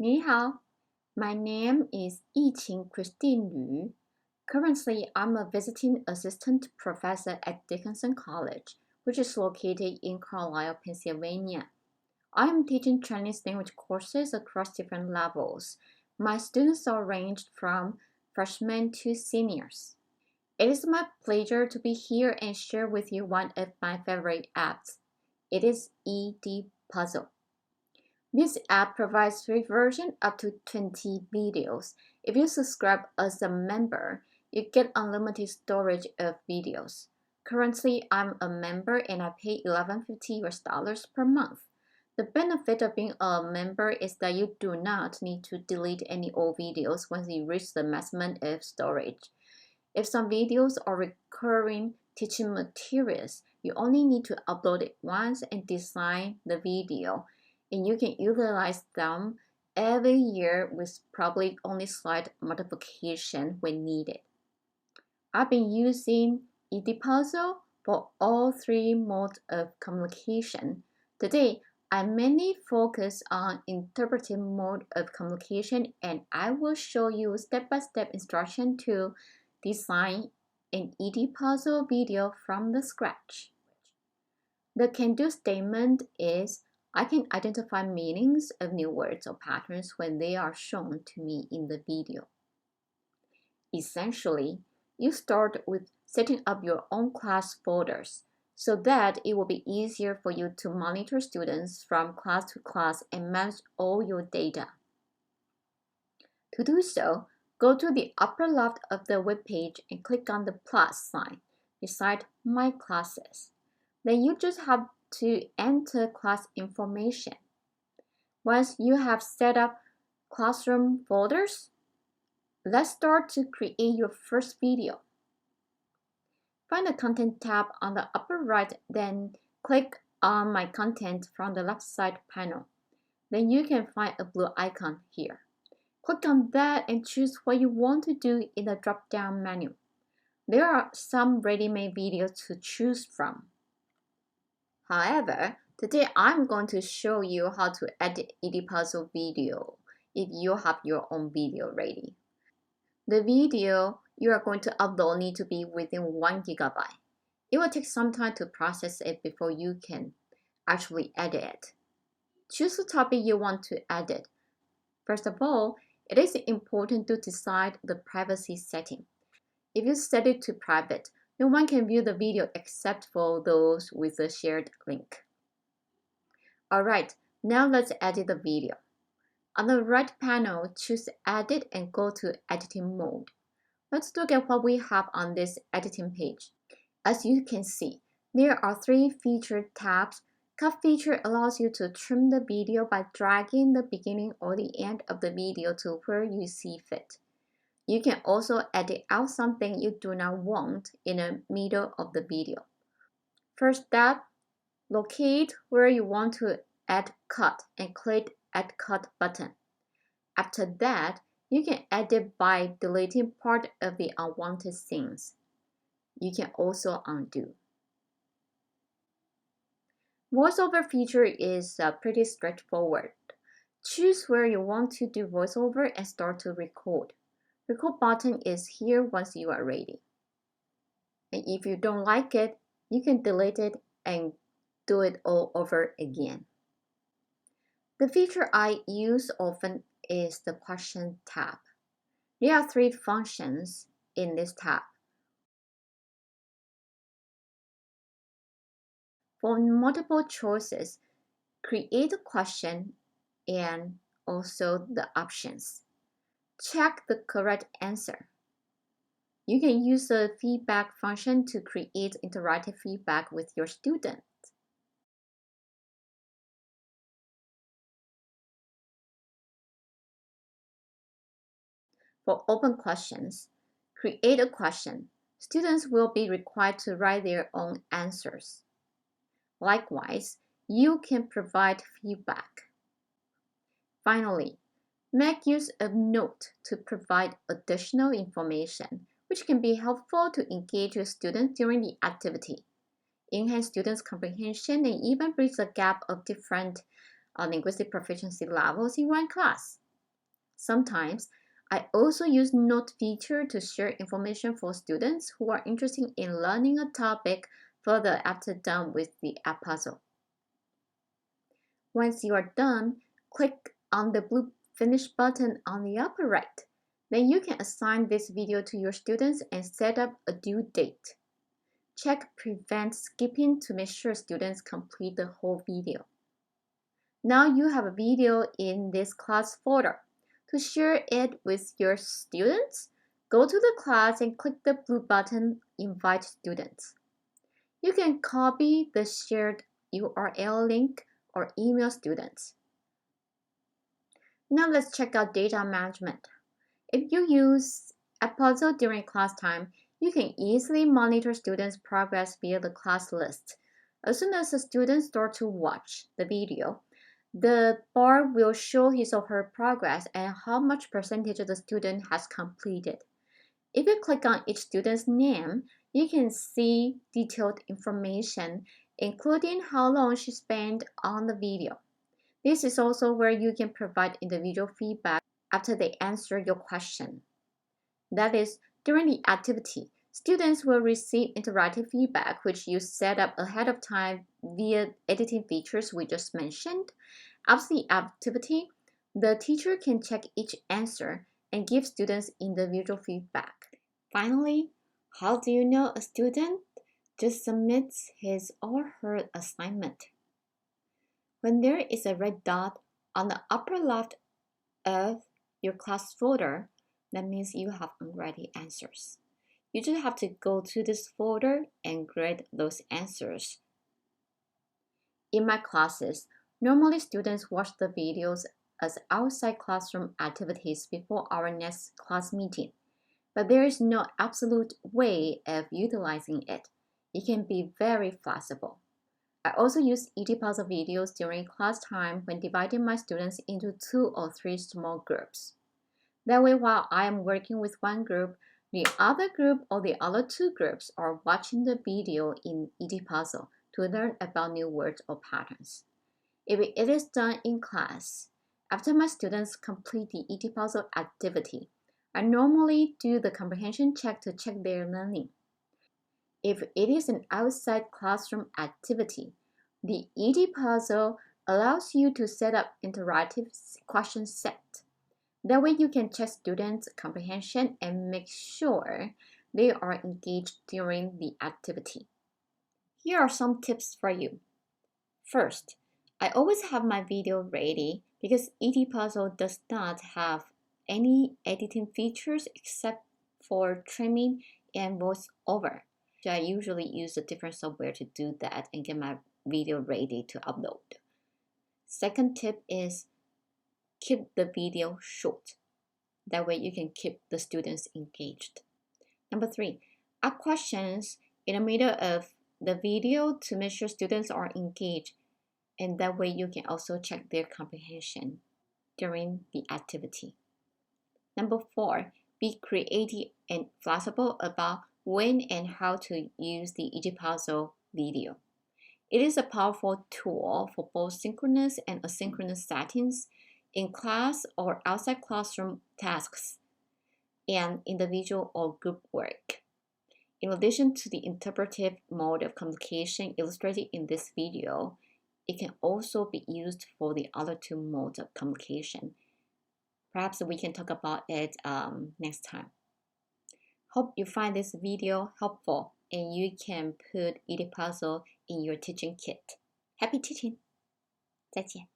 你好, my name is Yiching Christine Liu. Currently, I'm a visiting assistant professor at Dickinson College, which is located in Carlisle, Pennsylvania. I am teaching Chinese language courses across different levels. My students are ranged from freshmen to seniors. It is my pleasure to be here and share with you one of my favorite apps. It is Edpuzzle. This app provides free version up to 20 videos. If you subscribe as a member, you get unlimited storage of videos. Currently, I'm a member and I pay $11.50 per month. The benefit of being a member is that you do not need to delete any old videos once you reach the maximum of storage. If some videos are recurring teaching materials, you only need to upload it once and design the video, and you can utilize them every year with probably only slight modification when needed. I've been using Edpuzzle for all three modes of communication. Today, I mainly focus on interpretive mode of communication, and I will show you step-by-step instruction to design an Edpuzzle video from the scratch. The can-do statement is I can identify meanings of new words or patterns when they are shown to me in the video. Essentially, you start with setting up your own class folders so that it will be easier for you to monitor students from class to class and manage all your data. To do so, go to the upper left of the web page and click on the plus sign beside My Classes. Then you just have to enter class information. Once you have set up classroom folders, let's start to create your first video. Find the Content tab on the upper right, then click on My Content from the left side panel. Then you can find a blue icon here. Click on that and choose what you want to do in the drop-down menu. There are some ready-made videos to choose from. However, today I'm going to show you how to edit Edpuzzle video if you have your own video ready. The video you are going to upload needs to be within 1 GB. It will take some time to process it before you can actually edit it. Choose the topic you want to edit. First of all, it is important to decide the privacy setting. If you set it to private, no one can view the video except for those with a shared link. Alright, now let's edit the video. On the right panel, choose Edit and go to Editing Mode. Let's look at what we have on this editing page. As you can see, there are 3 featured tabs. Cut feature allows you to trim the video by dragging the beginning or the end of the video to where you see fit. You can also edit out something you do not want in the middle of the video. First step, locate where you want to add cut and click Add Cut button. After that, you can edit by deleting part of the unwanted scenes. You can also undo. Voiceover feature is pretty straightforward. Choose where you want to do voiceover and start to record. Record button is here once you are ready. And if you don't like it, you can delete it and do it all over again. The feature I use often is the Question tab. There are 3 functions in this tab. For multiple choices, create a question and also the options. Check the correct answer. You can use the feedback function to create interactive feedback with your students. For open questions, create a question. Students will be required to write their own answers. Likewise, you can provide feedback. Finally, make use of Note to provide additional information, which can be helpful to engage with students during the activity, enhance students' comprehension, and even bridge the gap of different linguistic proficiency levels in one class. Sometimes, I also use Note feature to share information for students who are interested in learning a topic further after done with the Edpuzzle. Once you are done, click on the blue Finish button on the upper right. Then you can assign this video to your students and set up a due date. Check Prevent Skipping to make sure students complete the whole video. Now you have a video in this class folder. To share it with your students, go to the class and click the blue button Invite Students. You can copy the shared URL link or email students. Now let's check out data management. If you use Edpuzzle during class time, you can easily monitor students' progress via the class list. As soon as a student starts to watch the video, the bar will show his or her progress and how much percentage of the student has completed. If you click on each student's name, you can see detailed information, including how long she spent on the video. This is also where you can provide individual feedback after they answer your question. That is, during the activity, students will receive interactive feedback which you set up ahead of time via editing features we just mentioned. After the activity, the teacher can check each answer and give students individual feedback. Finally, how do you know a student just submits his or her assignment? When there is a red dot on the upper left of your class folder, that means you have unready answers. You just have to go to this folder and grade those answers. In my classes, normally students watch the videos as outside classroom activities before our next class meeting, but there is no absolute way of utilizing it. It can be very flexible. I also use Edpuzzle videos during class time when dividing my students into 2 or 3 small groups. That way, while I am working with one group, the other group or the other 2 groups are watching the video in Edpuzzle to learn about new words or patterns. If it is done in class, after my students complete the Edpuzzle activity, I normally do the comprehension check to check their learning. If it is an outside classroom activity, the Edpuzzle allows you to set up interactive question set. That way you can check students' comprehension and make sure they are engaged during the activity. Here are some tips for you. First, I always have my video ready because Edpuzzle does not have any editing features except for trimming and voiceover. So I usually use a different software to do that and get my video ready to upload. Second tip is keep the video short. That way you can keep the students engaged. Number 3, add questions in the middle of the video to make sure students are engaged, and that way you can also check their comprehension during the activity. Number 4, be creative and flexible about when and how to use the Edpuzzle video. It is a powerful tool for both synchronous and asynchronous settings in class or outside classroom tasks and individual or group work. In addition to the interpretive mode of communication illustrated in this video, it can also be used for the other 2 modes of communication. Perhaps we can talk about it next time. Hope you find this video helpful and you can put Edpuzzle in your teaching kit. Happy teaching! 再见。